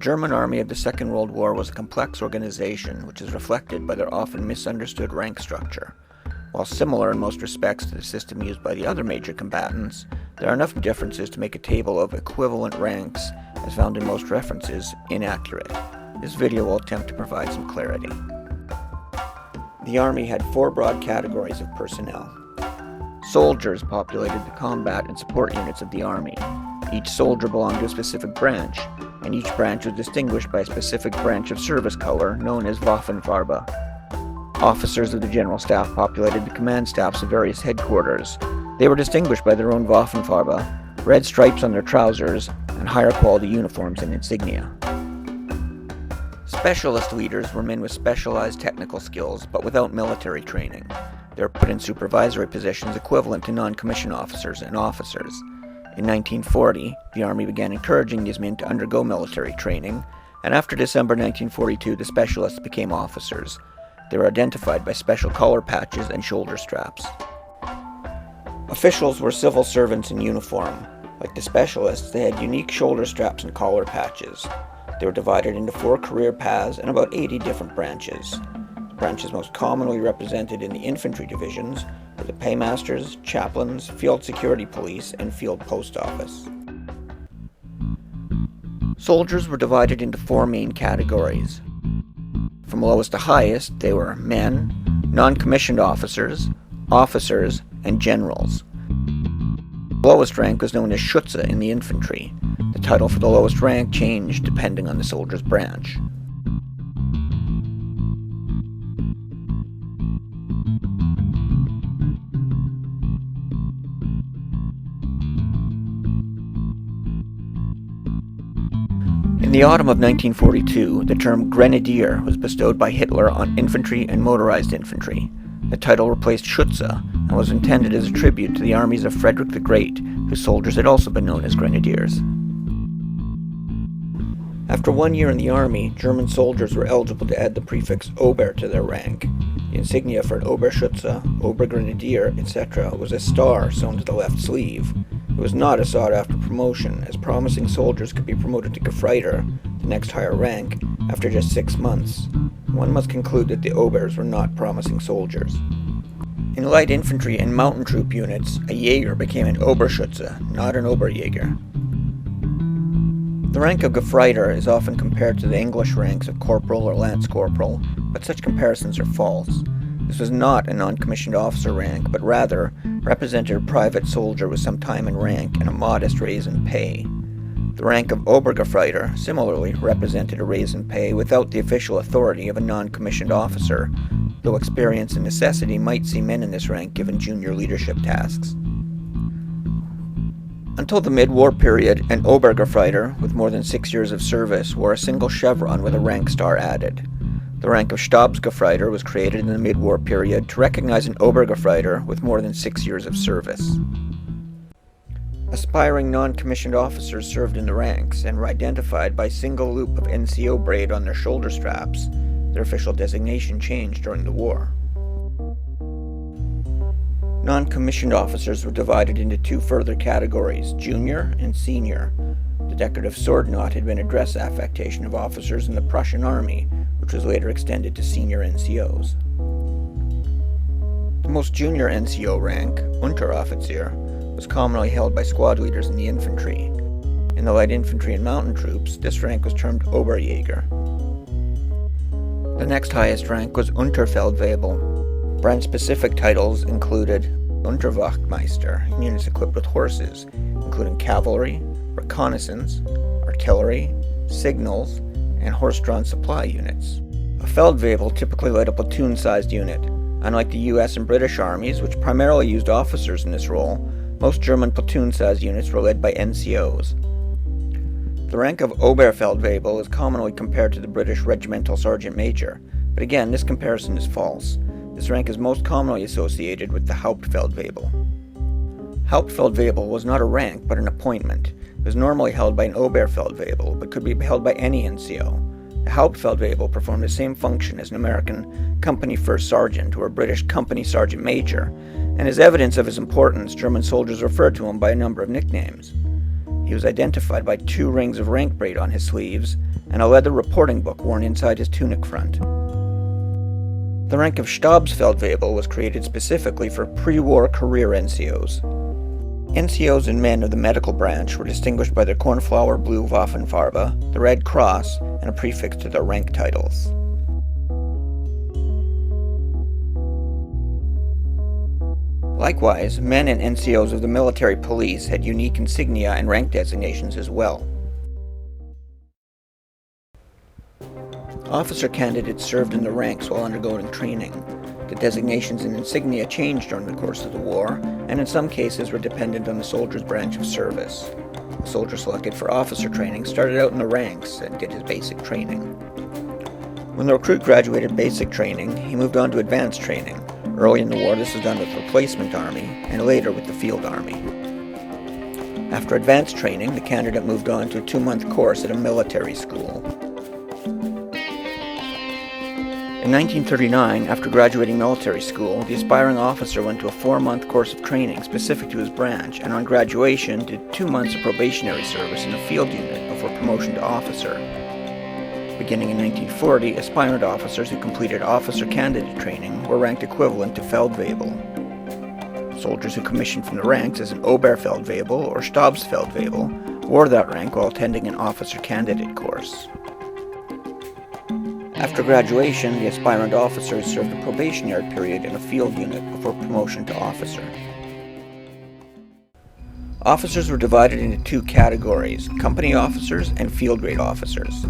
German army of the Second World War was a complex organization which is reflected by their often misunderstood rank structure. While similar in most respects to the system used by the other major combatants, there are enough differences to make a table of equivalent ranks, as found in most references, inaccurate. This video will attempt to provide some clarity. The Army had four broad categories of personnel. Soldiers populated the combat and support units of the Army. Each soldier belonged to a specific branch, and each branch was distinguished by a specific branch of service color known as Waffenfarbe. Officers of the General Staff populated the command staffs of various headquarters. They were distinguished by their own Waffenfarbe, red stripes on their trousers, and higher quality uniforms and insignia. Specialist leaders were men with specialized technical skills but without military training. They were put in supervisory positions equivalent to non-commissioned officers and officers. In 1940, the Army began encouraging these men to undergo military training, and after December 1942, the specialists became officers. They were identified by special collar patches and shoulder straps. Officials were civil servants in uniform. Like the specialists, they had unique shoulder straps and collar patches. They were divided into 4 career paths and about 80 different branches. The branches most commonly represented in the infantry divisions were the paymasters, chaplains, field security police, and field post office. Soldiers were divided into 4 main categories. From lowest to highest, they were men, non-commissioned officers, and generals. The lowest rank was known as Schütze in the infantry. The title for the lowest rank changed depending on the soldier's branch. In the autumn of 1942, the term grenadier was bestowed by Hitler on infantry and motorized infantry. The title replaced Schütze and was intended as a tribute to the armies of Frederick the Great, whose soldiers had also been known as grenadiers. After 1 year in the Army, German soldiers were eligible to add the prefix Ober to their rank. The insignia for an Oberschütze, Obergrenadier, etc. was a star sewn to the left sleeve. It was not a sought-after promotion, as promising soldiers could be promoted to Gefreiter, the next higher rank, after just 6 months. One must conclude that the Obers were not promising soldiers. In light infantry and mountain troop units, a Jäger became an Oberschütze, not an Oberjäger. The rank of Gefreiter is often compared to the English ranks of corporal or lance corporal, but such comparisons are false. This was not a non-commissioned officer rank, but rather represented a private soldier with some time in rank and a modest raise in pay. The rank of Obergefreiter similarly represented a raise in pay without the official authority of a non-commissioned officer, though experience and necessity might see men in this rank given junior leadership tasks. Until the mid-war period, an Obergefreiter with more than 6 years of service wore a single chevron with a rank star added. The rank of Stabsgefreiter was created in the mid-war period to recognize an Obergefreiter with more than 6 years of service. Aspiring non-commissioned officers served in the ranks and were identified by a single loop of NCO braid on their shoulder straps. Their official designation changed during the war. Non-commissioned officers were divided into 2 further categories, junior and senior. The decorative sword knot had been a dress affectation of officers in the Prussian army, which was later extended to senior NCOs. The most junior NCO rank, Unteroffiziere, was commonly held by squad leaders in the infantry. In the light infantry and mountain troops, this rank was termed Oberjäger. The next highest rank was Unterfeldwebel. Branch-specific titles included Unterwachtmeister in units equipped with horses, including cavalry, reconnaissance, artillery, signals, and horse-drawn supply units. A Feldwebel typically led a platoon-sized unit. Unlike the US and British armies, which primarily used officers in this role, most German platoon-sized units were led by NCOs. The rank of Oberfeldwebel is commonly compared to the British regimental sergeant major, but again, this comparison is false. This rank is most commonly associated with the Hauptfeldwebel. Hauptfeldwebel was not a rank, but an appointment. It was normally held by an Oberfeldwebel, but could be held by any NCO. The Hauptfeldwebel performed the same function as an American company first sergeant or a British company sergeant major, and as evidence of his importance, German soldiers referred to him by a number of nicknames. He was identified by 2 rings of rank braid on his sleeves and a leather reporting book worn inside his tunic front. The rank of Stabsfeldwebel was created specifically for pre-war career NCOs. NCOs and men of the medical branch were distinguished by their cornflower blue Waffenfarbe, the Red Cross, and a prefix to their rank titles. Likewise, men and NCOs of the military police had unique insignia and rank designations as well. Officer candidates served in the ranks while undergoing training. The designations and insignia changed during the course of the war, and in some cases were dependent on the soldier's branch of service. The soldier selected for officer training started out in the ranks and did his basic training. When the recruit graduated basic training, he moved on to advanced training. Early in the war, this was done with the replacement army, and later with the field army. After advanced training, the candidate moved on to a 2-month course at a military school. In 1939, after graduating military school, the aspiring officer went to a 4-month course of training specific to his branch, and on graduation did 2 months of probationary service in a field unit before promotion to officer. Beginning in 1940, aspirant officers who completed officer candidate training were ranked equivalent to Feldwebel. Soldiers who commissioned from the ranks as an Oberfeldwebel or Stabsfeldwebel wore that rank while attending an officer candidate course. After graduation, the aspirant officers served a probationary period in a field unit before promotion to officer. Officers were divided into 2 categories, company officers and field grade officers.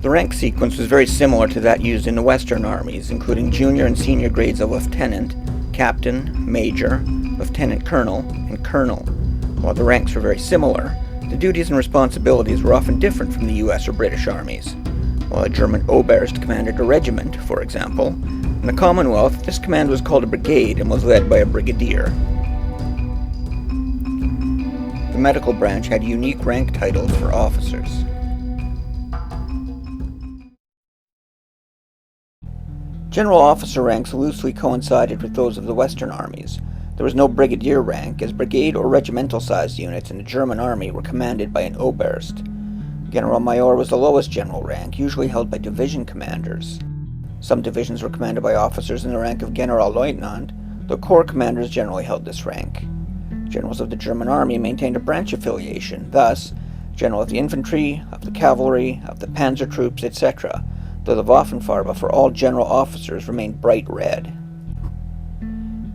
The rank sequence was very similar to that used in the Western armies, including junior and senior grades of lieutenant, captain, major, lieutenant colonel, and colonel. While the ranks were very similar, the duties and responsibilities were often different from the US or British armies. While a German Oberst commanded a regiment, for example, in the Commonwealth, this command was called a brigade and was led by a brigadier. The medical branch had unique rank titles for officers. General officer ranks loosely coincided with those of the Western armies. There was no brigadier rank, as brigade or regimental-sized units in the German army were commanded by an Oberst. Generalmajor was the lowest general rank, usually held by division commanders. Some divisions were commanded by officers in the rank of Generalleutnant, though corps commanders generally held this rank. Generals of the German army maintained a branch affiliation, thus, general of the infantry, of the cavalry, of the panzer troops, etc., though the Waffenfarbe for all general officers remained bright red.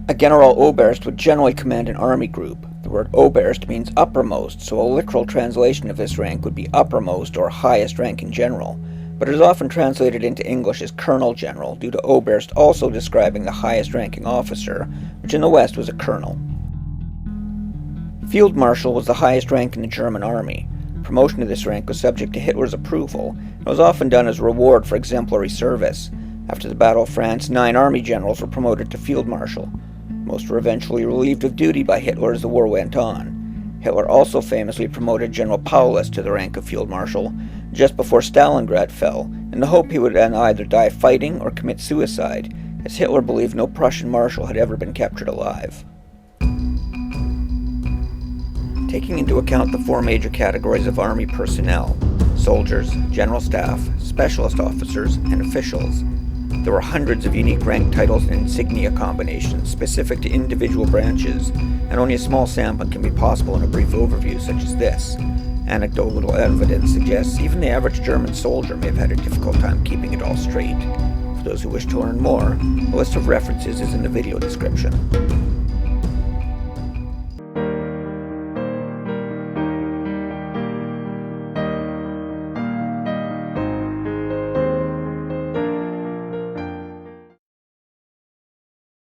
A Generaloberst would generally command an army group. The word Oberst means uppermost, so a literal translation of this rank would be uppermost or highest ranking general, but it is often translated into English as Colonel General due to Oberst also describing the highest ranking officer, which in the West was a colonel. Field Marshal was the highest rank in the German army. Promotion to this rank was subject to Hitler's approval, and was often done as a reward for exemplary service. After the Battle of France, 9 army generals were promoted to Field Marshal. Most were eventually relieved of duty by Hitler as the war went on. Hitler also famously promoted General Paulus to the rank of Field Marshal just before Stalingrad fell, in the hope he would then either die fighting or commit suicide, as Hitler believed no Prussian marshal had ever been captured alive. Taking into account the 4 major categories of army personnel, soldiers, general staff, specialist officers, and officials, there were hundreds of unique rank titles and insignia combinations specific to individual branches, and only a small sampling can be possible in a brief overview such as this. Anecdotal evidence suggests even the average German soldier may have had a difficult time keeping it all straight. For those who wish to learn more, a list of references is in the video description.